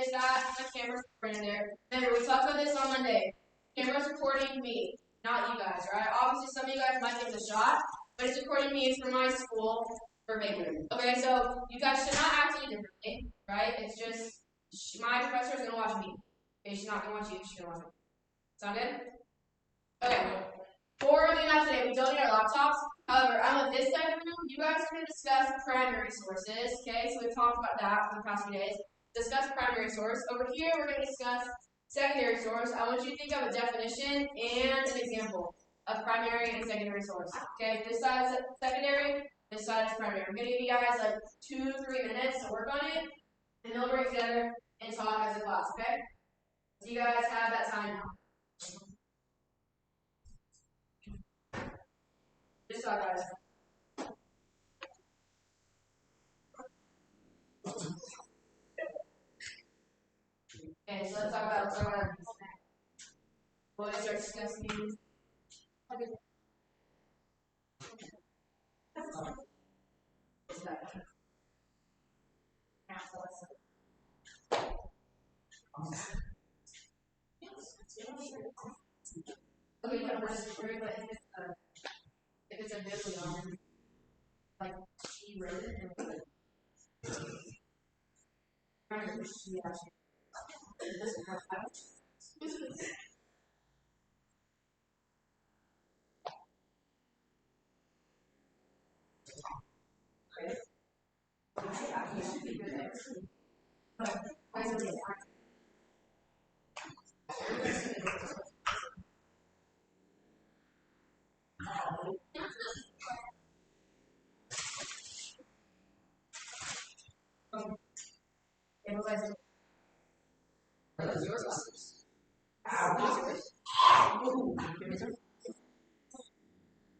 is that my camera's recording there. Remember, we talked about this on Monday. Camera's recording me, not you guys, right? Obviously, some of you guys might give it a shot, but it's recording me. It's for my school, verbatim. Okay, so you guys should not act any differently, right? It's just my professor is going to watch me. Okay, she's not going to watch you. She's going to watch me. Sound good? Okay. For the map today, we don't need our laptops. However, I'm on this side of the room. You guys are going to discuss primary sources. Okay, so we've talked about that for the past few days. Discuss primary source. Over here, we're going to discuss secondary source. I want you to think of a definition and an example of primary and secondary source. Okay, this side is secondary, this side is primary. I'm going to give you guys like 2-3 minutes to work on it, and then we'll work together and talk as a class. Okay, so you guys have that time now. This side, guys. Okay, so let's talk about what is our discussing. Okay, you can press through, but if it's a biblion, like she wrote it and put it. She actually doesn't have that.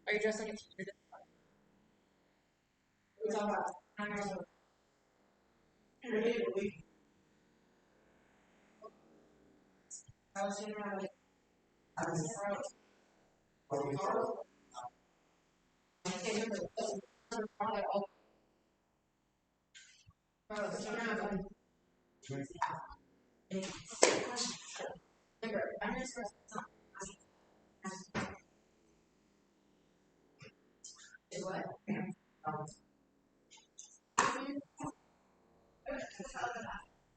Are you dressed like a teacher? We talk about primary source. I was sitting around like what?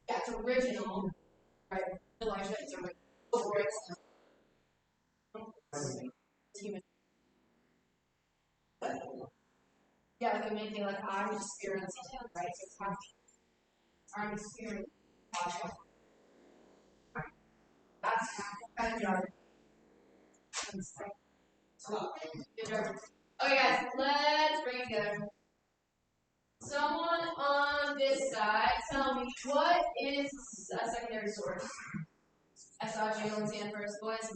Yeah, it's original. Right. Elijah is original. Yeah, like a main thing, like I'm experiencing it, right? So it's I'm experiencing it. That's kind of good. Okay, guys, let's bring it together. Someone on this side, tell me what is a secondary source? I saw Jalen's hand first, boys.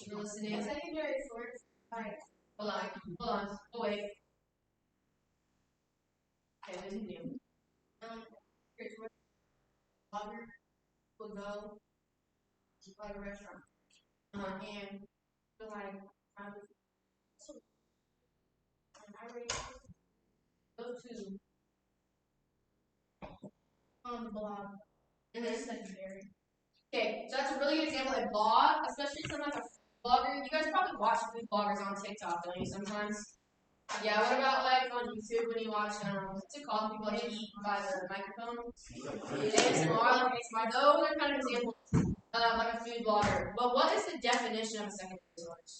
You're listening. Secondary source. Alright. Hold on. Oh, wait. Okay, continue. Here's where the blogger will go to like a restaurant. And feel like I rate go to on the blog. And then secondary. Okay, so that's a really good example of blog, especially something like a blogger. You guys probably watch food bloggers on TikTok, don't you, sometimes? Yeah, what about like on YouTube when you watch, what's it called? People like eat by the microphone? ASMR, like ASMR. Those are kind of examples of like a food blogger. But what is the definition of a secondary source?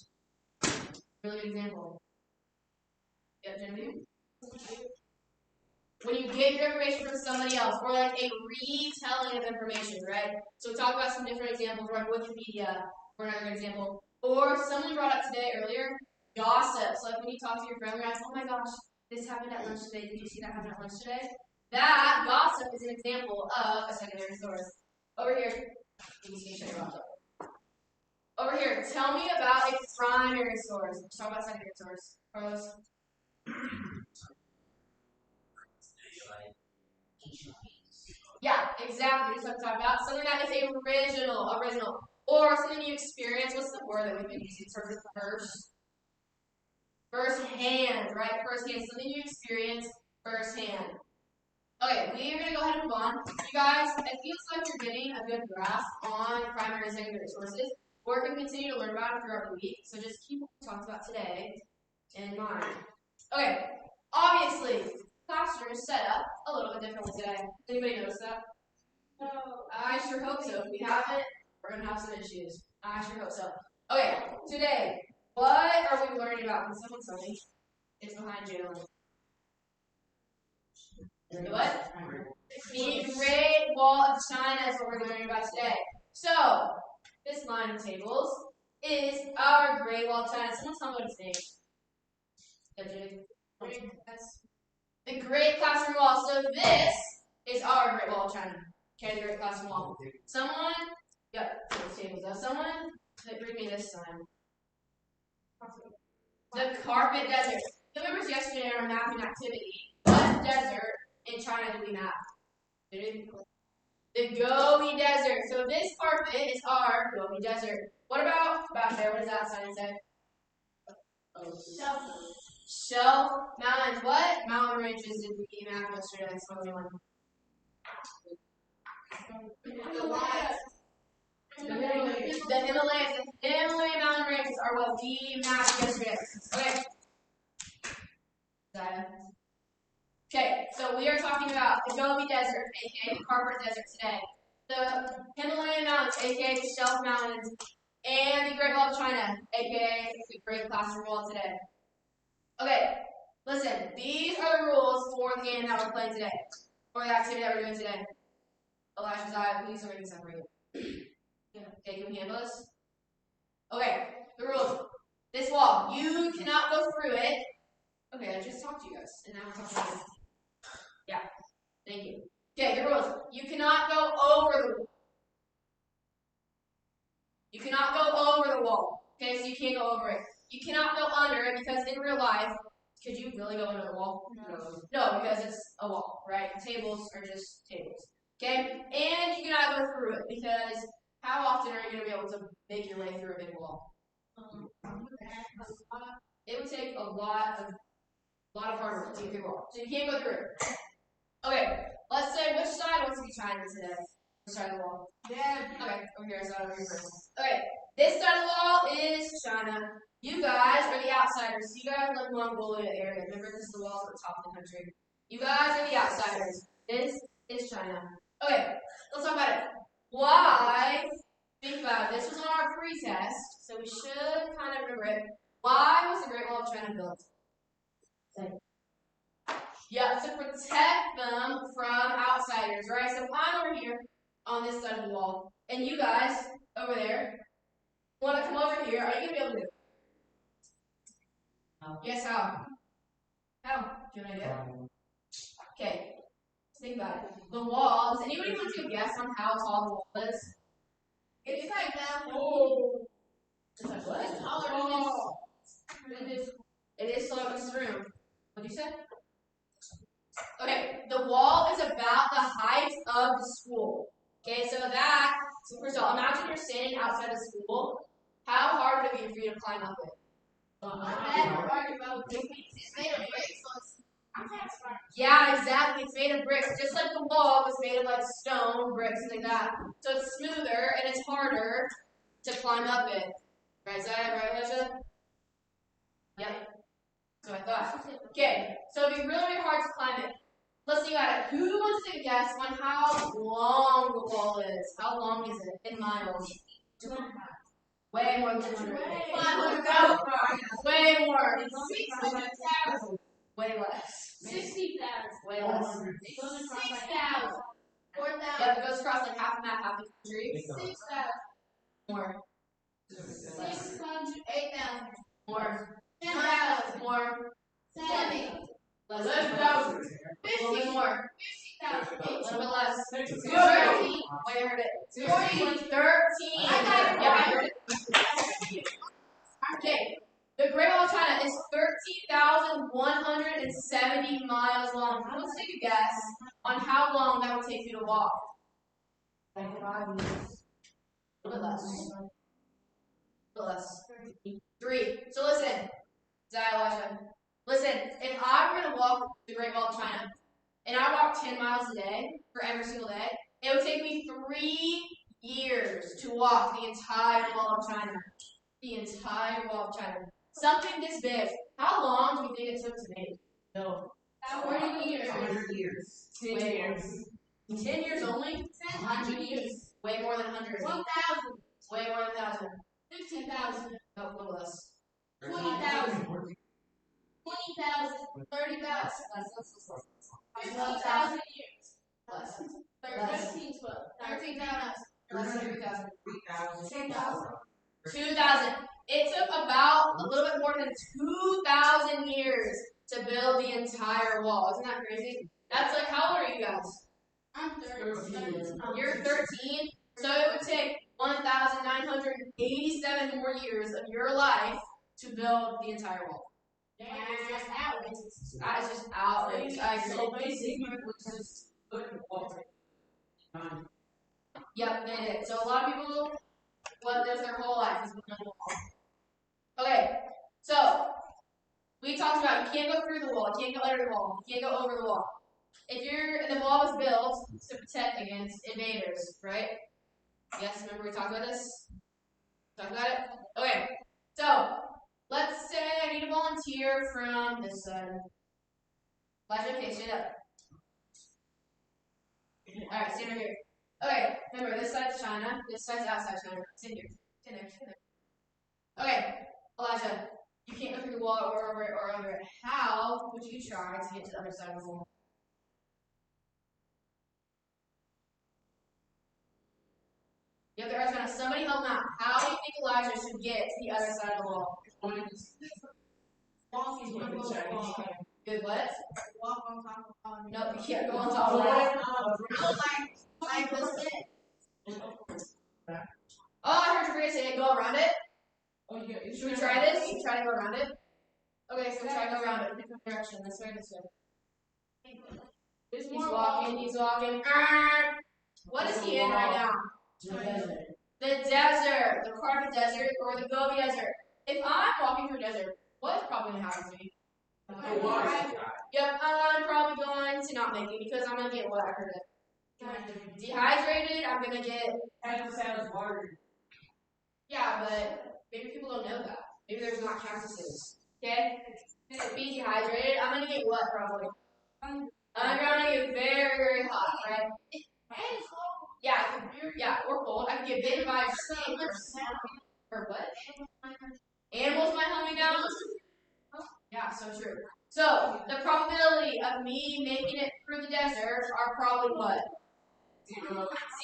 Really good example. Yeah, Jimmy? When you get your information from somebody else, or like a retelling of information, right? So we talked about some different examples, like Wikipedia, for another example. Or someone brought up today earlier, gossip. So like when you talk to your friend, you're like, oh my gosh, this happened at lunch today. Did you see that happen at lunch today? That gossip is an example of a secondary source. Over here, over here, tell me about a primary source. Let's talk about secondary source. Carlos. Yeah, exactly. That's what I'm talking about. Something that is original. Or something you experience. What's the word that we've been using? Sort of first hand, right? First hand. Something you experience first hand. Okay, we are going to go ahead and move on. You guys, it feels like you're getting a good grasp on primary and secondary sources. We're going to continue to learn about it throughout the week, so just keep what we talked about today in mind. Okay, obviously, classroom is set up a little bit differently today. Anybody notice that? No. I sure hope so. If we haven't, we're going to have some issues. I sure hope so. Okay, today, what are we learning about? Can someone tell me? It's behind Jalen. The what? The Great Wall of China is what we're learning about today. So, this line of tables is our Great Wall of China. Someone tell me what it's named. The Great Classroom Wall. So this is our Great Wall of China. Okay, the Great Classroom Wall. Someone, yep, those tables up. Someone, bring me this sign. The Carpet Desert. You remember yesterday in our mapping activity, what desert in China did we map? The Gobi Desert. So this carpet is our Gobi Desert. What about back there? What does that sign say? Shelf Mountains. What mountain ranges did we map yesterday? The Himalayas. The Himalayan mountain ranges are what we mapped yesterday. Okay. Okay, so we are talking about the Gobi Desert, aka the Carpet Desert today. The Himalayan Mountains, aka the Shelf Mountains, and the Great Wall of China, aka the Great Classroom Wall today. Okay, listen, these are the rules for the game that we're playing today, or the activity that we're doing today. Elijah's eye, please don't make me separate. Okay, can we handle this? Okay, the rules. This wall, you cannot go through it. Okay, I just talked to you guys, and now I'm talking to you. Yeah, thank you. Okay, the rules. You cannot go over the wall. You cannot go over the wall. Okay, so you can't go over it. You cannot go under it because in real life, could you really go under the wall? No, because it's a wall, right? Tables are just tables. Okay, and you cannot go through it because how often are you going to be able to make your way through a big wall? It would take a lot of hard work to get through a wall. So you can't go through it. Okay, let's say which side wants to be China today? Which side of the wall? Yeah. Okay, over here, so over here first. Okay, this side of the wall is China. You guys are the outsiders. You guys live in Mongolia area. Remember, this is the wall at the top of the country. You guys are the outsiders. This is China. Okay, let's talk about it. Why? Think about it. This was on our pre-test, so we should kind of remember it. Why was the Great Wall of China built? Yeah, to protect them from outsiders, right? So I'm over here on this side of the wall, and you guys over there want to come over here. Are you gonna be able to do it? Yes, how? How? Do you have an idea? Okay, think about it. The wall. Does anybody want to guess on how tall the wall is? It's like that. Oh. It's like what? It's taller than this. It is taller than this room. What did you say? Okay, the wall is about the height of the school. Okay, so first of all, imagine you're standing outside the school. How hard would it be for you to climb up it? It's made of bricks, so yeah, exactly. It's made of bricks. Just like the wall was made of like stone, bricks, things like that. So it's smoother and it's harder to climb up it. Right, Zaya? Right, Alicia? Yep. So I thought. Okay, so it'd be really, really hard to climb it. Let's think about it. Who wants to guess on how long the wall is? How long is it in miles? 200 miles. Way more than 200. 500. Way more. 600,000. Way less. 60,000. Way less. 6,000. 4,000. Yep, it goes across like half the map, half the country. 6,000. More. 600. 8,000. More. 10,000. More. 7,000. 11,000. 50 more. 50,000. A little bit less. 13. Wait, I heard it. 13. I got it. Yeah, I heard it. Okay. The Great Wall of China is 13,170 miles long. Who wants to take a guess on how long that would take you to walk? Like 5 minutes. A little bit less. A little less. 3. So listen, Zaya, Elijah. Listen, if I were going to walk the Great Wall of China, and I walk 10 miles a day for every single day, it would take me 3 years to walk the entire wall of China. The entire wall of China. Something this big. How long do you think it took to make? No. 40 years. 100 years. 10 years. 10 years only? 100 years. Way more than 100. 1,000. Way more than 1,000. 15,000. No, a little less. 20,000. 20,000. 30,000. Less. 15,000 years. Less. 13,000. Less than 3,000. 2,000. 2,000. It took about a little bit more than 2,000 years to build the entire wall. Isn't that crazy? That's like, how old are you guys? I'm 13. You're 13? So it would take 1,987 more years of your life to build the entire wall. That's just outrageous. That is just outrageous. I agree. So basically, was just putting water. Yep, they did. So a lot of people, what does their whole life is building a wall. Okay, so we talked about you can't go through the wall, you can't go under the wall, you can't go over the wall. If the wall was built to protect against invaders, right? Yes, remember we talked about this? Talked about it? Okay, so let's say I need a volunteer from this side. Elijah, okay, stand up. Alright, stand right here. Okay, remember this side's China, this side's outside China. Stand here. Stand there, stand there. Okay, Elijah, you can't go through the wall or over it or under it. How would you try to get to the other side of the wall? You have to ask now, somebody help him out. How do you think Elijah should get to the other side of the wall? Good what? Walk on top of the Nope, you can't go on top of the wall. Like this. Oh, I heard you say go around it. Oh, yeah. Should we try this? You try to go around it? Okay, so try to go around it. Different direction. This way, this way. He's walking. What is he in right now? The desert. The desert. The Karma Desert or the Gobi Desert. If I'm walking through a desert, what's probably going to happen to me? Yep, I'm probably going to not make it because I'm going to get what I heard. Dehydrated, I'm going to get... That sounds hard. Yeah, but maybe people don't know that. Maybe there's not cactuses. Okay? To be dehydrated, I'm going to get what probably? I'm going to get very, very hot, right? Yeah, or cold. I can get bitten by a snake or what? Animals might hunt me down. Yeah, so true. So, the probability of me making it through the desert are probably what?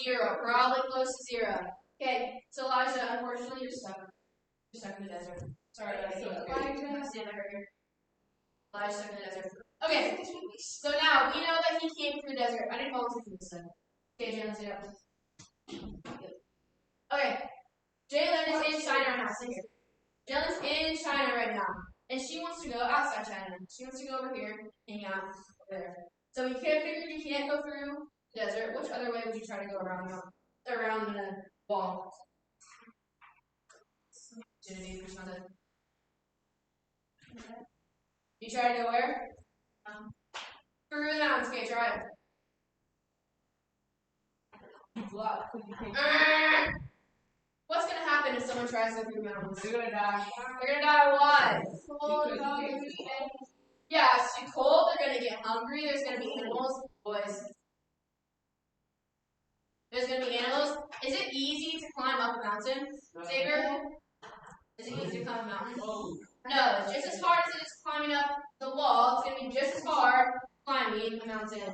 0. Probably close to 0. Okay, so Elijah, unfortunately, you're stuck. You're stuck in the desert. Sorry, buddy. Stand over here. Elijah's stuck in the desert. Okay, so now we know that he came through the desert. I didn't volunteer for this then. Okay, Jalen, stand up. Okay, Jalen is in China right now. Sit here. Jalen's in China right now. And she wants to go outside China. She wants to go over here, hang out over there. So we figured you can't go through the desert. Which other way would you try to go around the wall? You try to go where? Through the mountains. Okay, try it. What's going to happen if someone tries to go through the mountains? They're going to die. They're going to die of what? Yeah, it's too cold. They're going to get hungry. There's going to be animals. Boys. There's going to be animals. Is it easy to climb up a mountain, Xavier? Is it easy to climb a mountain? No, it's just as hard as it is climbing up the wall. It's going to be just as hard climbing a mountain.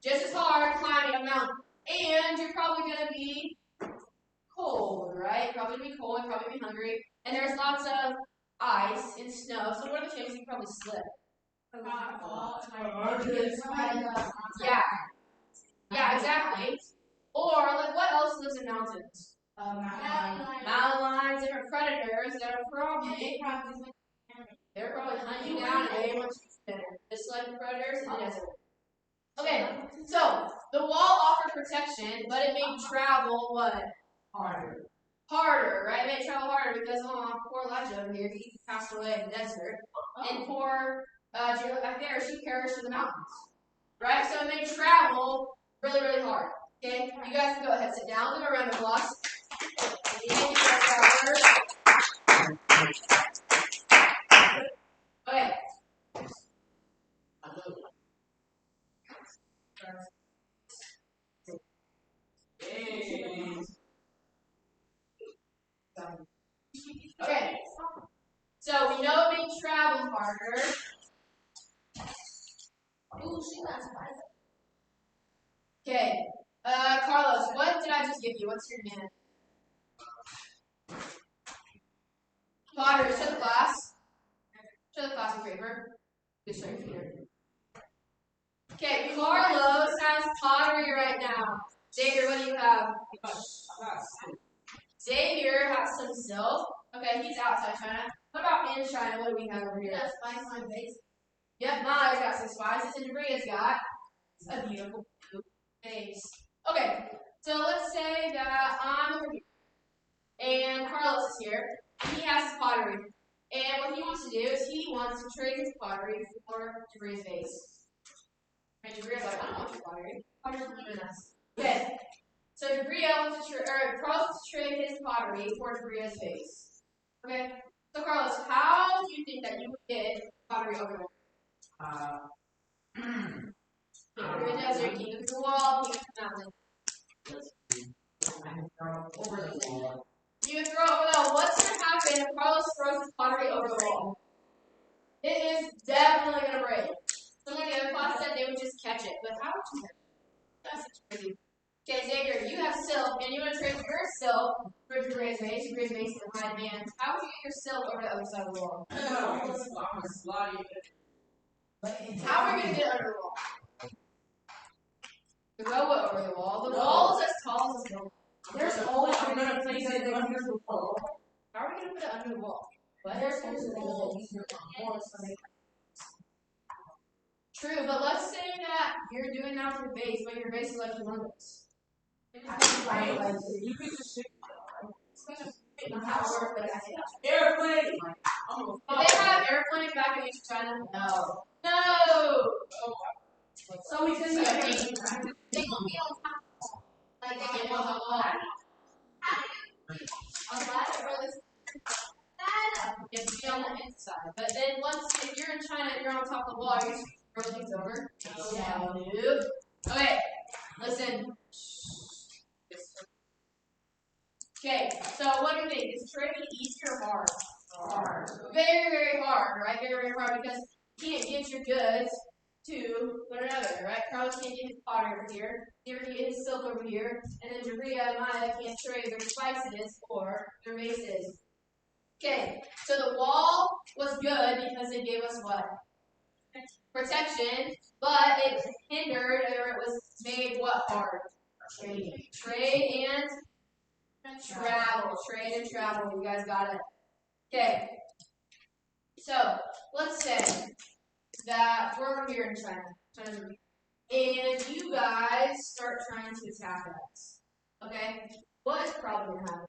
Just as hard climbing a mountain. And you're probably going to be cold, right? Probably be cold, probably be hungry. And there's lots of ice and snow. So what are the chances you probably slip? Yeah, exactly. Or, like, what else lives in mountains? Mountain lions, different predators that are probably hunting you down and they want you better. Just like the predators in the desert. Okay, so the wall offered protection, but it made travel what? Harder, right? It made travel harder because poor Elijah over here, he passed away in the desert. And poor I think she perished in the mountains. Right? So it made travel really, really hard. Okay? You guys can go ahead, sit down, go around the blocks. And you guys got words. Okay. Okay. So we know it made travel harder. Ooh, she got spicy. Okay. Carlos, what did I just give you? What's your name? Pottery. Show the class. Show the class your paper. Just show your finger. Okay, Carlos has pottery right now. Xavier, what do you have? Xavier has some silk. Okay, he's outside China. What about in China? What do we have over here? Spice on base. Yep, Mai's got some spices, and Bria's got a beautiful blue vase. Okay, so let's say that I'm over here, and Carlos is here, and he has his pottery. And what he wants to do is he wants to trade his pottery for Bria's vase. And Bria's like, I don't want your pottery. I'm just leaving us. Okay. So Bria wants to Carlos wants to trade his pottery for Bria's vase. Okay? So Carlos, how do you think that you would get pottery over there? Through the desert, king of the wall, king of the mountain. Over the wall. You throw it over the wall. What's going to happen if Carlos throws his pottery over the wall? It is definitely going to break. Someone in the other class said they would just catch it, but how would you catch it? That's crazy. Okay, Xavier, you have silk, and you want to trade your silk for Bria's vase. Bria's vase is in high demand. How would you get your silk over the other side of the wall? How are we going to get it under the wall? Throw it over the wall. The wall is as tall as the building. There's always another place that they under the wall. How are we going to put it under the wall? What? There's always a wall. True, but let's say that you're doing that with your base, but your base is like humongous. You could just shoot. Airplane! Do they have airplanes back in East China? No. No! So we couldn't get they won't be on top. Like they get on the wall. On that, really. It's on the inside. But then if you're in China and you're on top of the wall, you throw things over. Yeah. Nope. Okay, listen. Okay, so what do you think? Is trading easy or hard? Hard. Very, very hard, right? Very, very hard because you can't get your goods to one another, right? Carlos can't get his pottery over here. Xavier can't get his silk over here. And then Jabria and Maya can't trade their spices or their vases. Okay, so the wall was good because it gave us what? Protection, but it hindered or it was made what hard? Trade and travel. Trade and travel. You guys got it. Okay. So let's say that we're over here in China, and you guys start trying to attack us. Okay? What is probably going to happen?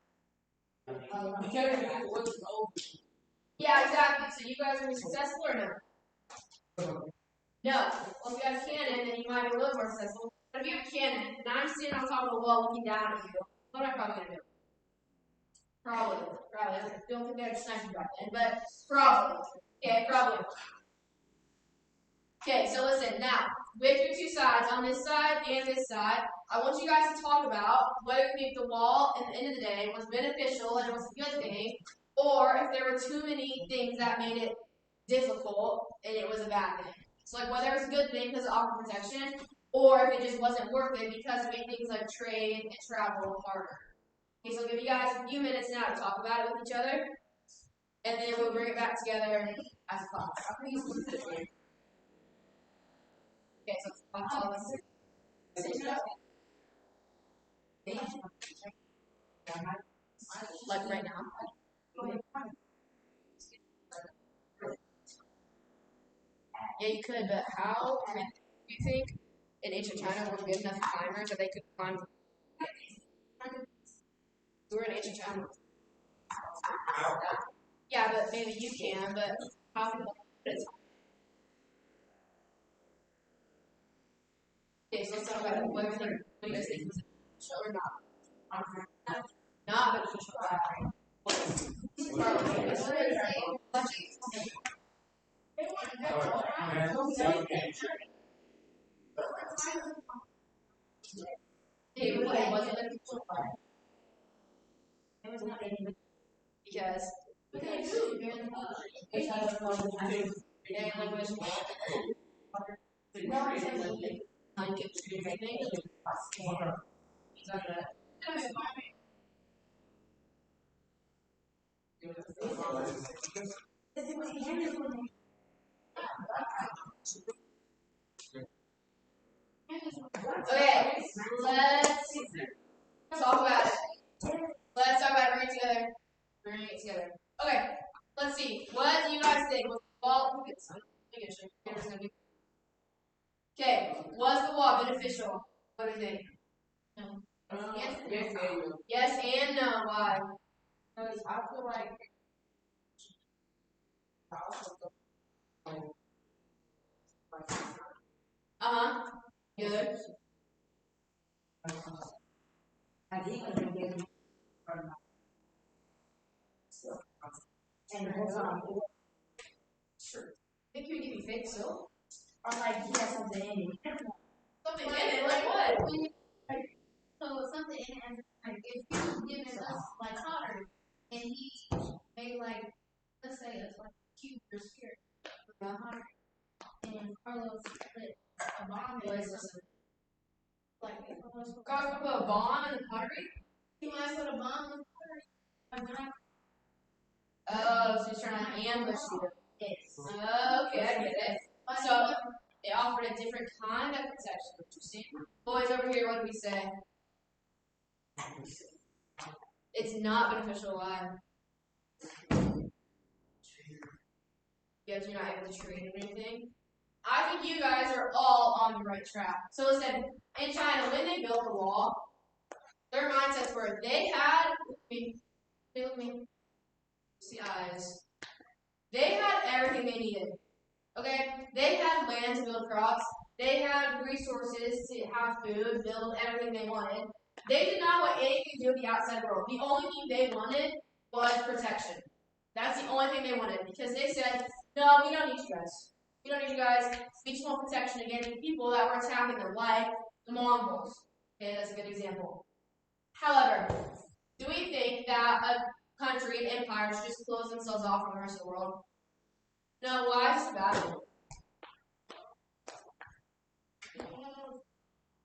Yeah, exactly. So you guys are successful or no? No. Well, if you have a cannon, then you might be a little more successful. But if you have a cannon, and I'm sitting on top of the wall looking down at you, what am I probably going to do? Probably. I don't think they had snipers back then, but probably. Okay, probably. Okay, so listen, now, with your two sides, on this side and this side, I want you guys to talk about whether you think the wall, at the end of the day, was beneficial and it was a good thing, or if there were too many things that made it difficult and it was a bad thing. So, like, whether it's a good thing because of offered protection, or if it just wasn't worth it because it made things like trade and travel harder. Okay, so I'll give you guys a few minutes now to talk about it with each other, and then we'll bring it back together as a class. Okay, so all of us. Like right now. Yeah, you could, but how do you think in ancient China were good enough climbers that they could climb? We're in ancient China. Yeah, but maybe you can, but how can let's talk about it. What do you guys think? Was it beneficial or not? Not beneficial. Hey, what was it beneficial? It was not beneficial because okay, let's talk about it. Let's talk about it. Bring it together. Bring it together. Okay, let's see. What do you guys think? Was the wall? Okay, was the wall beneficial? What do you think? No. Yes and no. Why? Because I feel like Good. and hold on. Sure. Think you would give me fake silk? Or like he has something in it. Something in it? Like what? So something in it, and like if you given us like pottery, and he made like, let's say it's like a cube or sphere with the pottery, and Carlos put a bomb in it, like Carlos put a bomb in the pottery? he might put a bomb in the pottery. I'm not. Oh, so he's trying to ambush you. Yes. Okay, I get it. So they offered a different kind of protection. Interesting. Boys over here, what do we say? It's not beneficial. Why? Because you're not able to trade anything. I think you guys are all on the right track. So listen, in China, when they built the wall, their mindsets were they had see eyes. They had everything they needed. Okay? They had land to build crops. They had resources to have food, build everything they wanted. They did not want anything to do with the outside world. The only thing they wanted was protection. That's the only thing they wanted because they said, no, we don't need you guys. We don't need you guys. We just want protection against the people that were attacking them, like the Mongols. Okay, that's a good example. However, do we think that a country, an empire, should just close themselves off from the rest of the world? No, why is this bad?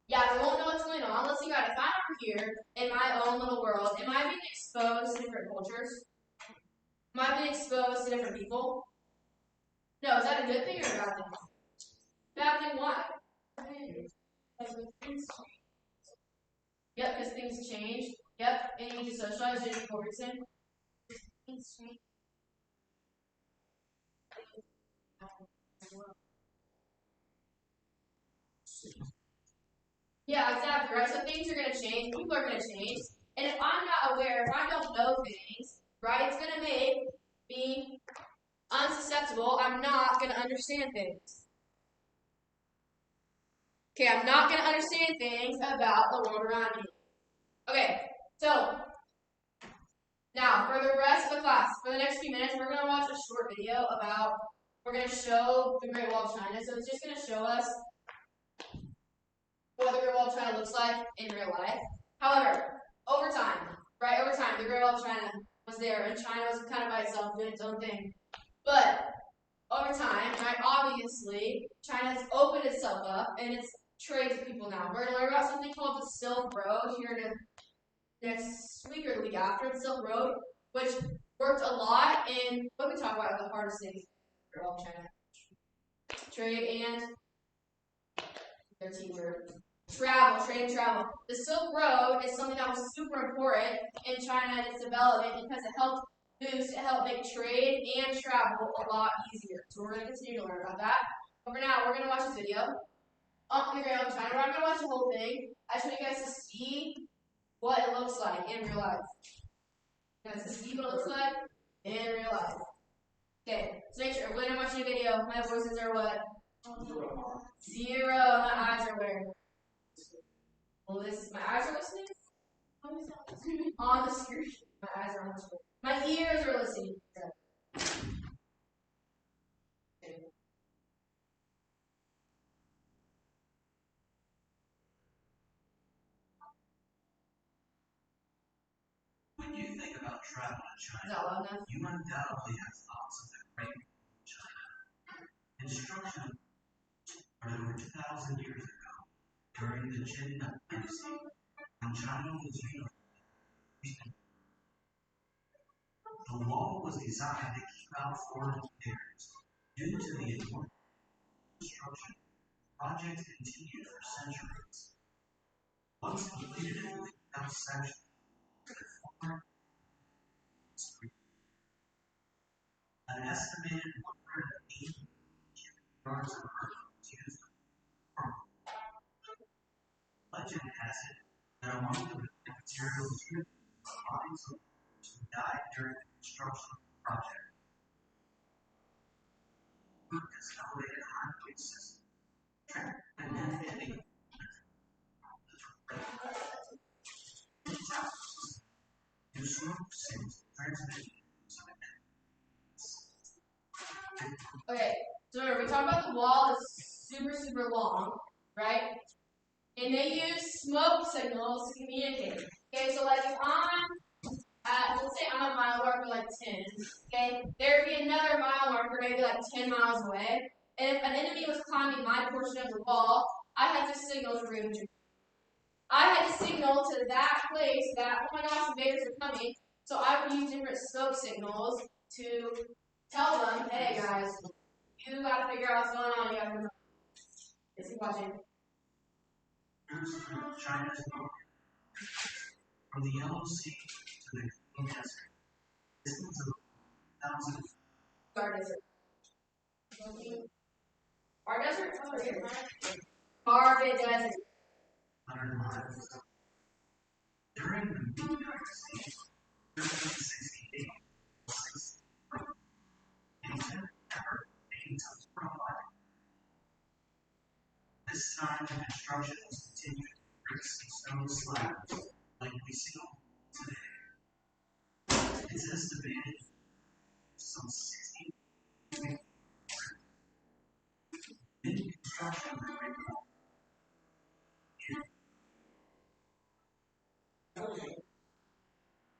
Yeah, they won't know what's going on. Let's see, God, if I'm over here in my own little world, am I being exposed to different cultures? Am I being exposed to different people? No, is that a good thing or a bad thing? Bad thing, why? Yep, because things change. Yep, and you need to socialize. Did you go recent? Things change. Yeah, exactly, right? So things are going to change, people are going to change, and if I'm not aware, if I don't know things, right, it's going to make me unsusceptible. I'm not going to understand things. Okay, I'm not going to understand things about the world around me. Okay, so now for the rest of the class, for the next few minutes, we're going to watch a short video about, we're going to show the Great Wall of China. So it's just going to show us what the Great Wall of China looks like in real life. However, over time, the Great Wall of China was there, and China was kind of by itself doing its own thing. But over time, right, obviously, China has opened itself up, and it's trades with people now. We're going to learn about something called the Silk Road here next week or the week after. The Silk Road, which worked a lot in what we talk about the hardest things in the Great Wall of China. Trade and their teacher. Travel, trade and travel. The Silk Road is something that was super important in China and its development because it helped make trade and travel a lot easier. So we're going to continue to learn about that. But for now, we're going to watch this video on the Great Wall of China. We're not going to watch the whole thing. I just want you guys to see what it looks like in real life. You guys to see what it looks like in real life. Okay, so make sure when I'm watching a video, my voices are what? 0. My eyes are where? My eyes are listening? On the screen. My eyes are on the screen. My ears are listening. When you think about travel to Is China, that loud enough? you undoubtedly have thoughts of the Great China. Instruction started over 2,000 years ago during the Qin Dynasty when China was unified. The wall was designed to keep out foreign invaders. Due to the enormous construction, the project continued for centuries. Once completed, it was now sections to the former street. An estimated 180 yards of earth was used for legend has it that among the materials used were bodies of those who died during the construction of the project. Work has elevated highway system, and then ending to smoke signals transmitted. Okay, so remember, we talked about the wall is super long, right? And they use smoke signals to communicate. Okay, so like if I'm let's say I'm a mile marker like 10, okay, there would be another mile marker maybe like 10 miles away. And if an enemy was climbing my portion of the wall, I had to signal to remove. I had to signal to that place that, oh my gosh, invaders are coming. So I would use different smoke signals to tell them, hey guys, you gotta figure out what's going on. You gotta remember. Let's keep watching. China's border, from the Yellow Sea to the Green Desert, distance of 1,000. Our desert. Our desert? Oh, here. Carbon desert. 100 miles. During the Ming Dynasty, 1368, this time the construction was continued with bricks and stone slabs, like we see today. It's estimated some 60 in construction of the Great Wall.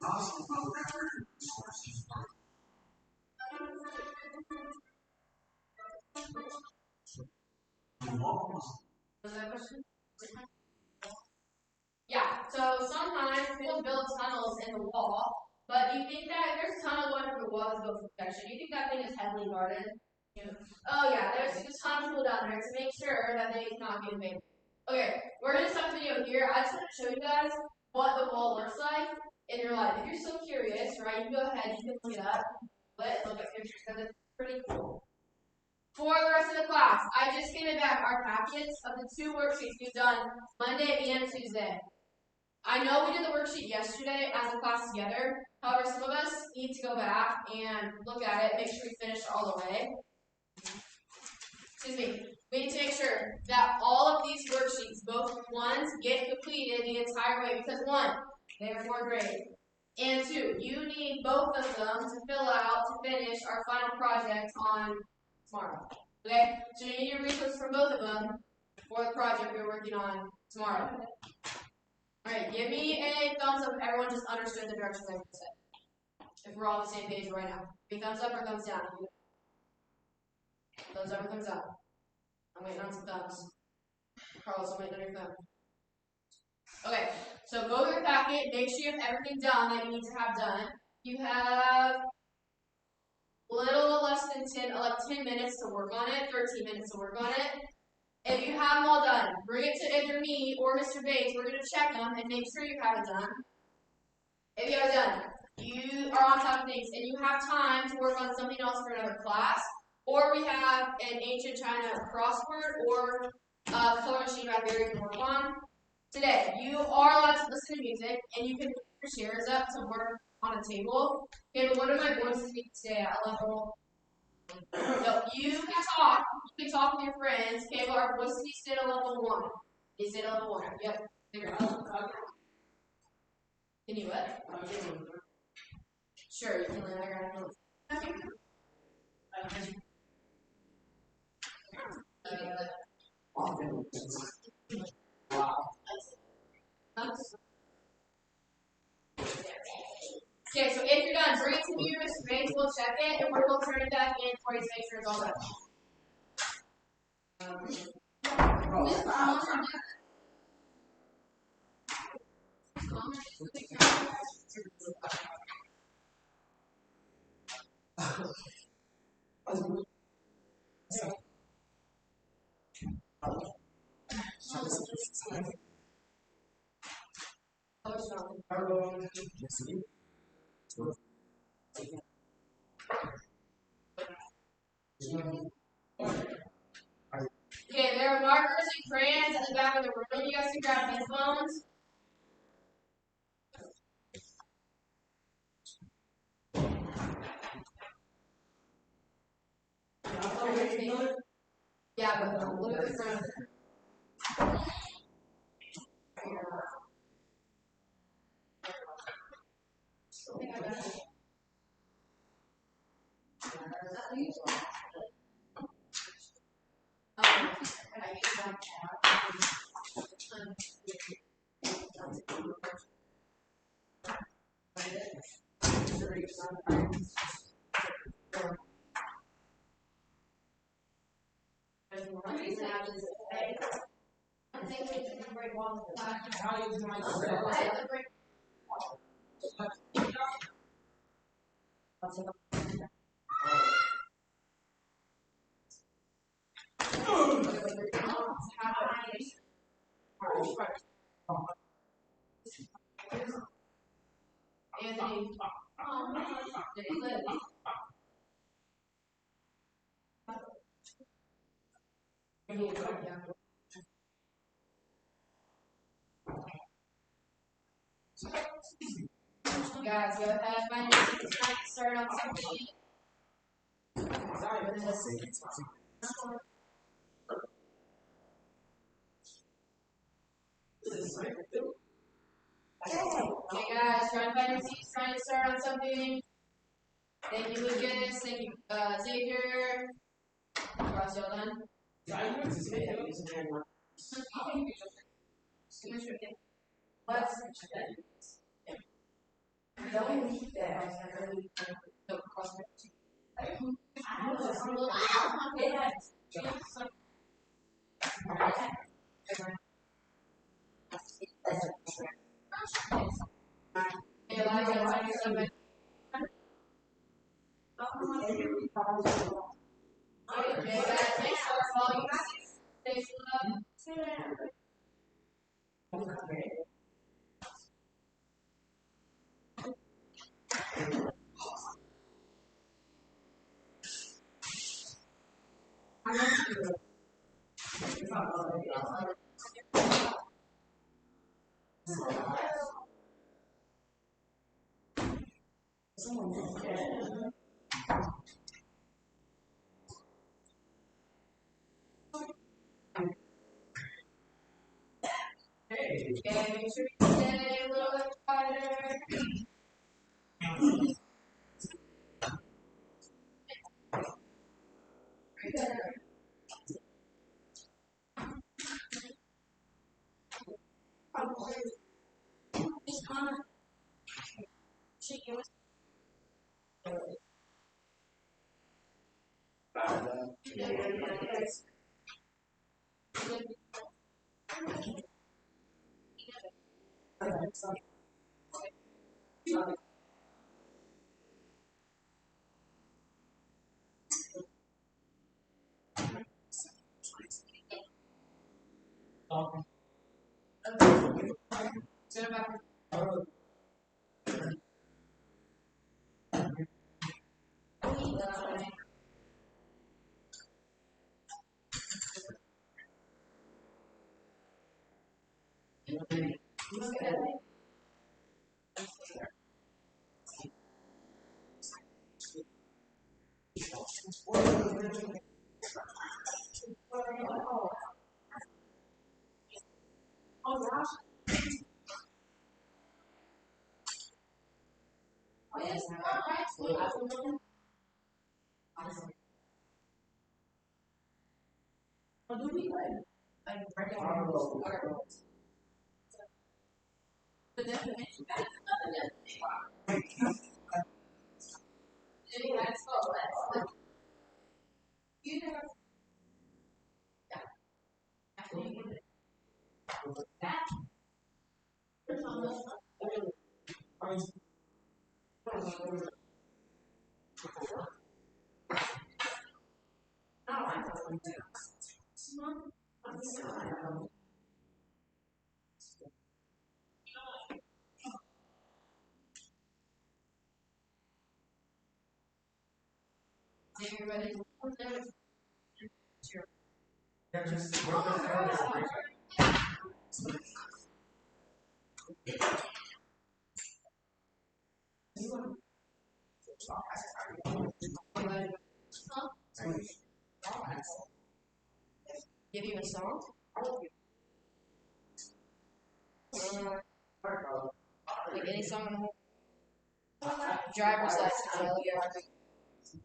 Also, well recorded resources were the wall Was that a question? Yeah, so sometimes people build tunnels in the wall, but you think that if there's a tunnel going through the wall to build protection, you think that thing is heavily guarded? Oh yeah, there's a ton of people down there to make sure that they cannot get invaded. Okay, we're gonna stop the video here. I just want to show you guys what the wall looks like in your life. If you're so curious, right, you can go ahead, you can look it up, look at pictures because it's pretty cool. For the rest of the class, I just handed back our packets of the 2 worksheets we've done Monday and Tuesday. I know we did the worksheet yesterday as a class together. However, some of us need to go back and look at it, make sure we finish all the way. Excuse me. We need to make sure that all of these worksheets, both ones, get completed the entire way because 1, they are 4th grade. And 2, you need both of them to fill out to finish our final project on tomorrow. Okay? So you need your resources from both of them for the project we're working on tomorrow. Alright, give me a thumbs up if everyone just understood the directions I said. If we're all on the same page right now. Be thumbs up or thumbs down. Thumbs up or thumbs up. I'm waiting on some thumbs. Carlos, I'm waiting on your thumb. Okay, so go through your packet, make sure you have everything done that you need to have done. You have a little less than 10 minutes to work on it, 13 minutes to work on it. If you have them all done, bring it to either me or Mr. Bates. We're going to check them and make sure you have it done. If you have it done, you are on top of things and you have time to work on something else for another class. Or we have an ancient China crossword or color machine right there you can work on. Today, you are allowed to listen to music and you can put your chairs up to work on a table. Okay, but what do my voices need today at a level? No, you can talk with your friends, okay, but our voices need to stay at a level 1. They stay at level 1, yep. Figure it out. Can you what? Sure, you can let her know. Okay, so if you're done, bring it to me or Mr. Banks, we'll check it, and we'll turn it back in for you to make sure it's all done. Okay, there are markers and crayons at the back of the room. You guys can grab headphones. Yeah, but look at the front. Anthony. Guys, go ahead, find your seats tonight, start on something. Okay, guys, try to find your seats, trying to start on something. Thank you, Lucas. Thank you, Xavier. Cross y'all done. Let's don't need that. No, cross Okay, make sure you stay a little bit quieter. Sit back. Or do we like regular? The definition. You know. Everybody. Give you a song? Like any song in the whole driver's license, I love you.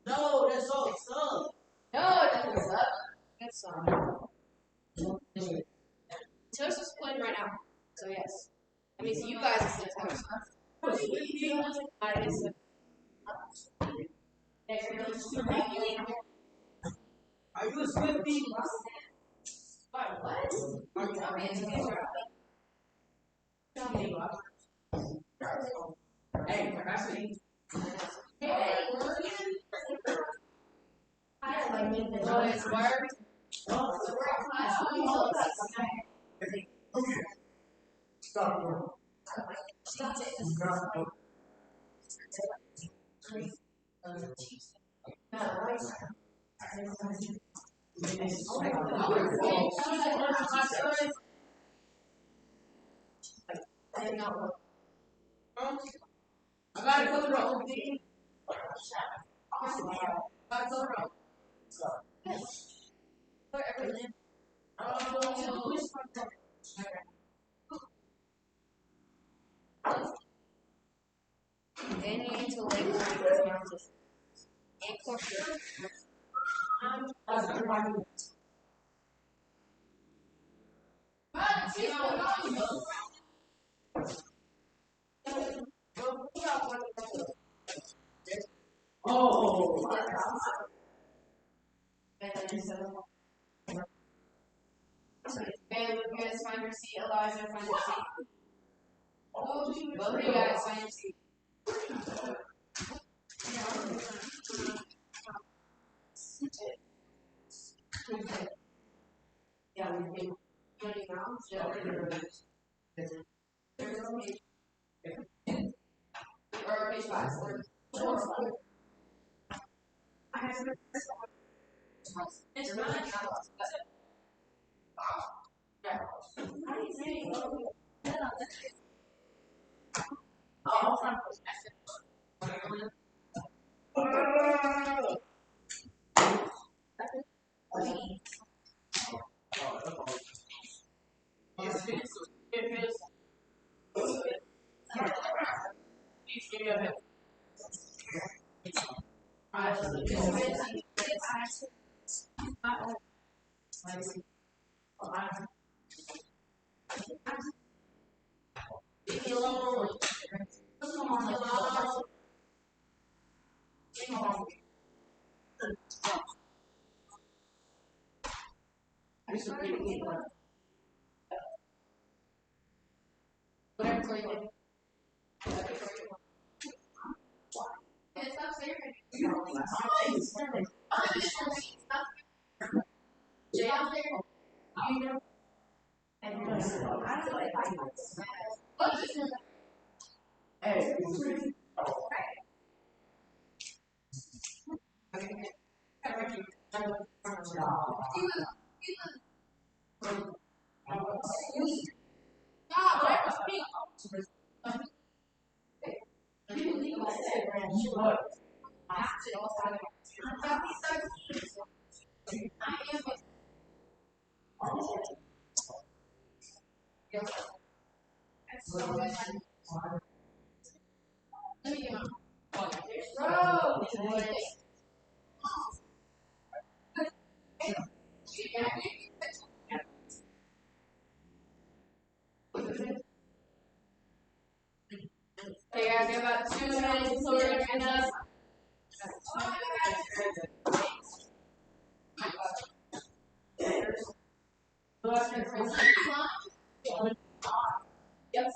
No, that's all it sucks. No, it doesn't suck. Good song. Toast is playing right now. So yes. I mean you guys listen to Toast. I listen. Are you a Swiftie? What? Are you talking to me? Hey, can I see? Stop. I gotta go to the road. They need to label these mountains. And culture. Oh, Babe, you guys find your seat. Elijah, find your seat. Both of you guys find your seat. Yeah, we think. Or page 5. It's not. Whatever you want. Okay, guys, we have about 2 minutes until we're gonna end up. Yep.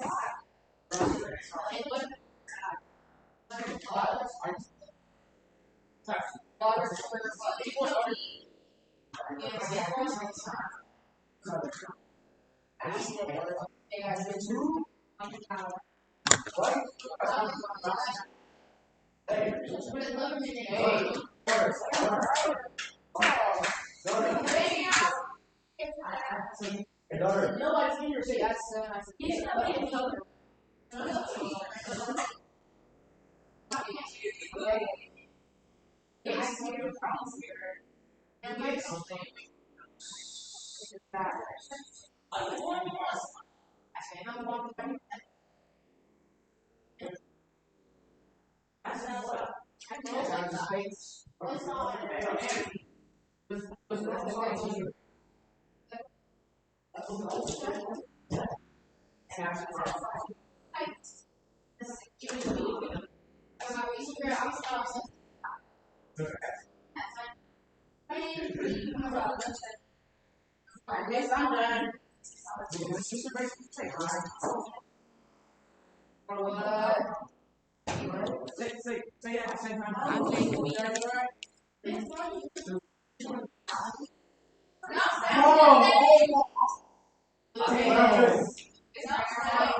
Nobody's in your seat. That's so nice. Yes, I'm done. Say that at the same time.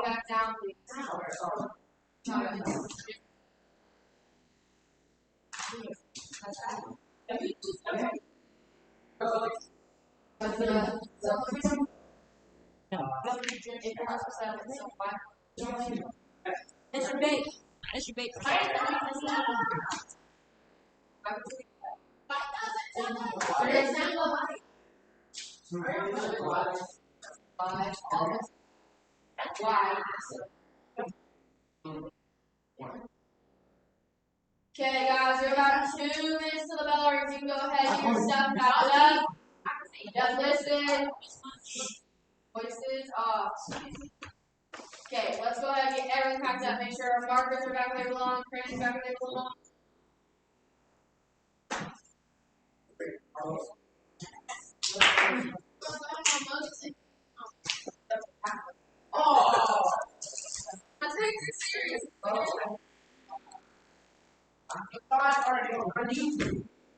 Back down, please. Mr. Bake. Mr. Bake. Okay, guys, we're about 2 minutes to the bell rings. You can go ahead and get your stuff packed up. Just listen. Voices off. Okay, let's go ahead and get everything packed up. Make sure our markers are back where they belong, crayons back where they belong. I'm taking this serious.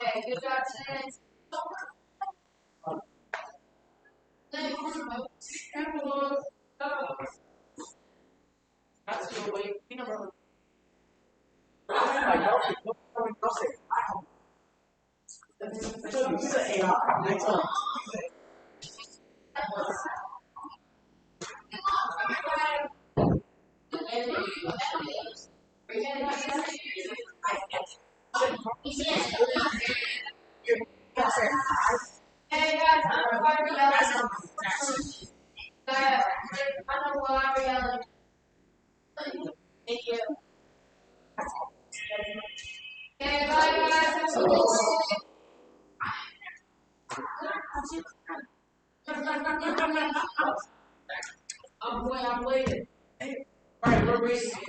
Okay, good job, Chance. That's the way. You know, Hey guys, I don't know why we're yelling. I don't know why we're yelling. Thank you. Okay, bye guys. Have a good I'm waiting. Alright, we're waiting.